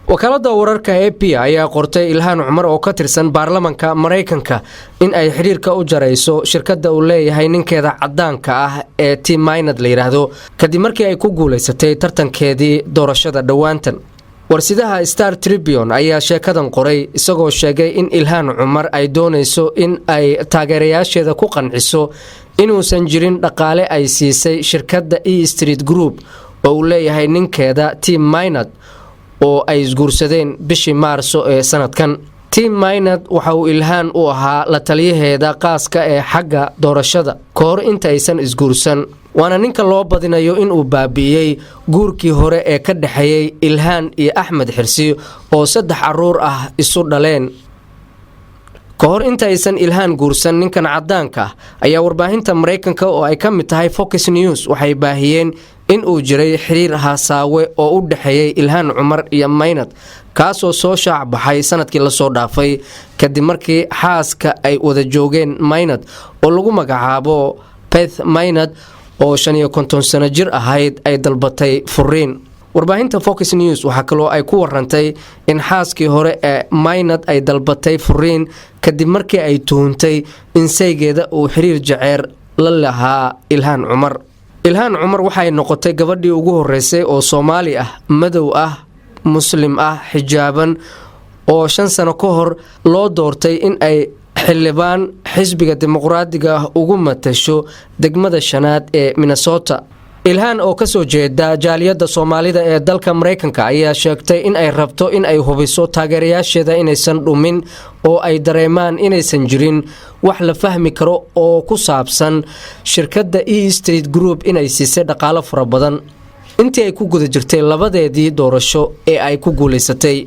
wakaalada wararka AP ayaa qortay Ilhaan Cumar oo ka tirsan baarlamaanka Mareykanka in ay xiriirka u jarayso shirkadda uu leeyahay ninkeeda cadaanka ah ee Tim Maynard la yiraahdo kadib markii ay ku guuleysatay tartankeedii doorashada dhawaantan. warsidaha Star Tribune ayaa sheekadan qoray isagoo sheegay in Ilhaan Cumar ay doonayso in ay taageerayaasheeda ku qanciso inuusan jirin dhaqaale ay siisay shirkadda E Street Group oo uu leeyahay ninkeeda Tim Maynard oo ay isguursadeen bishii Maarso ee sanadkan. Tim Maynard waxa uu Ilhaan u ahaa la taliyaheeda qaaska ee xagga doorashada kahor inta aysan isguursan, waana ninka loo badinayo in uu baabi'iyay guurkii hore ee ka dhaxeeyay Ilhaan iyo Axmed Xirsi oo 3 caruur ah isu dhaleen. kahor inta aysan Ilhaan guursan ninkan cadaanka ayaa warbaahinta Mareykanka oo ay ka mid tahay Fox News waxay baahiyeen in uu jiray xiriir haasaawe oo u dhaxeeyay Ilhaan Cumar iyo Maynard kaasoo soo shaac baxay sanadkii la soo dhaafay kadib markii xaaska ay wada joogeen Maynard oo lagu magacaabo Beth Maynard oo 55 sano jir ahayd ay dalbatay furiin. warbaahinta Fox News waxa kaloo ay ku warantay in xaaskii hore ee Maynard ay dalbatay furiin kadib markii ay tuhuntay in saygeeda uu xiriir jaceer la lahaa Ilhaan Cumar. Ilhaan Cumar waxay noqotay gabadhii ugu horeysay oo Soomaali ah, madow ah, muslim ah, xijaaban oo 5 sano ka hor loo doortay in ay xildhibaan xisbiga dimuqraadiga ah ugu matasho degmada shanaad ee Minnesota. Ilhaan oo ka soo jeeda jaaliyadda Soomaalida ee dalka Mareykanka ayaa sheegtay in ay rabto in ay hubiso taageerayaasheeda inaysan dhumin oo ay dareemaan inaysan jirin wax la fahmi karo oo ku saabsan shirkadda E Street Group inay siisay dhaqaale fara badan intii ay ku guda jirtay labadeedii doorasho ee ay ku guuleysatay.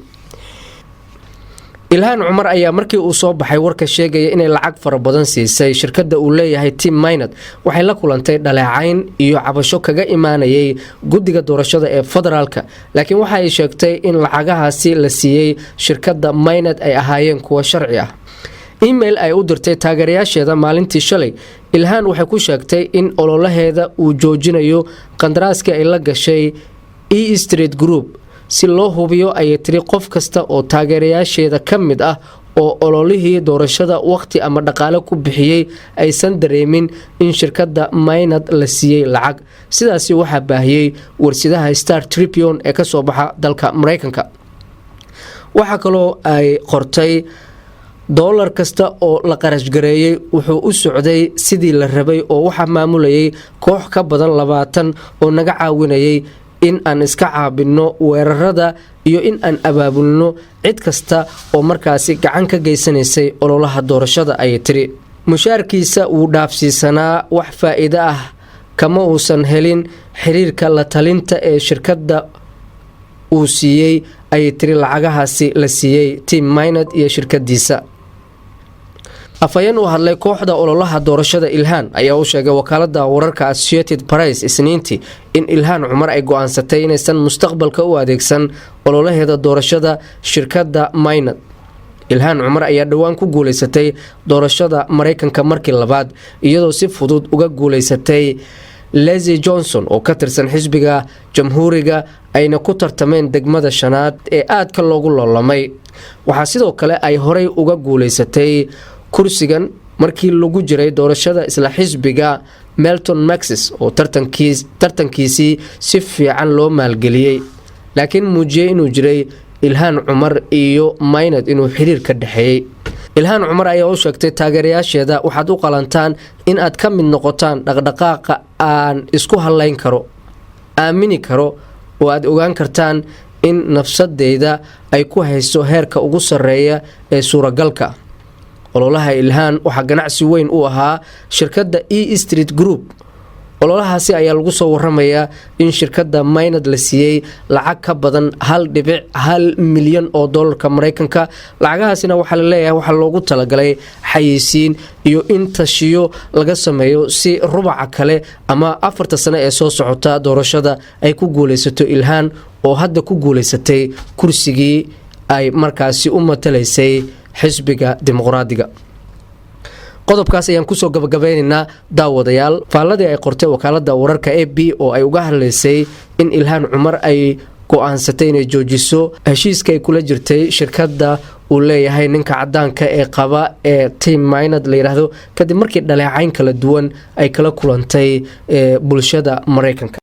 Ilhaan Cumar ayaa markii uu soo baxay warka sheegaya inay lacag fara badan siisay shirkadda uu leeyahay Tim Maynard waxay la kulantay dhaleecayn iyo cabasho kaga imaanayay guddiga doorashada ee federaalka, laakiin waxa ay sheegtay in lacagahaasi la siiyay shirkadda Maynard ay ahaayeen kuwa sharci ah. email ay u dirtay taageerayaasheeda maalintii shalay, Ilhaan waxay ku sheegtay in ololaheeda uu joojinayo qandaraaskii ay la gashay E Street Group si loo hubiyo ay tiri qof kasta oo taageerayaasheeda ka mid ah oo ololihii doorashada waqti ama dhaqaale ku bixiyay aysan dareemin in shirkadda Maynard la siiyay lacag. sidaasi waxa baahiyay warsidaha Star Tribune ee ka soo baxa dalka Mareykanka. waxa kaloo ay qortay dollar kasta oo la qarash gareeyay wuxuu u socday sidii la rabay oo waxa maamulayay koox ka badan 20 oo naga caawinayay in aan iska caabino weerarada iyo in aan abaabulno cid kasta oo markaasi gacan ka geysanaysay ololaha doorashada ay tiri. mushaarkiisa uu dhaafsiisanaa wax faa'iido ah kama uusan helin xiriirka la talinta ee shirkadda uu siiyay ay tiri lacagahaasi la siiyay Tim Maynard iyo shirkadiisa. afayeen u hadlay kooxda ololaha doorashada Ilhaan ayaa u sheegay wakaalada wararka Associated Press isniintii in Ilhaan Cumar ay go'aansatay inaysan mustaqbalka u adeegsan ololaheeda doorashada shirkadda Maynard. Ilhaan Cumar ayaa dhawaan ku guuleysatay doorashada Mareykanka markii labaad iyadoo si fudud uga guuleysatay Leslie Johnson oo ka tirsan xisbiga Jamhuuriga ayna ku tartameen degmada shanaad ee aadka loogu loolamay. waxaa sidoo kale ay horey uga guuleysatay kursigan markii lagu jiray doorashada isla xisbiga Melton Maxis oo tartankiisii si fiican loo maalgeliyay, laakiin muujiyay inuu jiray Ilhaan Cumar iyo Maynard inuu xiriir ka dhaxeeyay. Ilhaan Cumar ayaa u sheegtay taageerayaasheeda waxaad u qalantaan in aad ka mid noqotaan dhaqdhaqaaqa aan isku halayn karo, aamini karo oo aad ogaan kartaan in nafsadeeda ay ku hayso heerka ugu sareeya ee suuragalka. ololaha Ilhaan waxa ganacsi weyn u ahaa shirkadda E Street Group. ololahaasi ayaa lagu soo waramayaa in shirkadda Maynard la siiyay lacag ka badan 1.1 milyan oo dollarka Mareykanka. lacagahaasina waxa la leeyahay waxa loogu talagalay xayeysiin iyo in tashiyo laga sameeyo si rubaca kale ama 4 sano ee soo socota doorashada ay ku guuleysato Ilhaan oo hadda ku guuleysatay kursigii ay markaasi u matalaysay xisbiga dimuqraadiga. qodobkaas ayaan ku soo gabagabeynaa daawadayaal. faaladii ay qortay wakaalada wararka AP oo ay uga hadlaysay in Ilhaan Cumar ay go'aansatay inay joojiso heshiiska ay kula jirtay shirkadda uu leeyahay ninka cadaanka ee qaba ee Tim Maynard la yiraahdo kadib markii dhaleecayn kala duwan ay kala kulantay bulshada Mareykanka.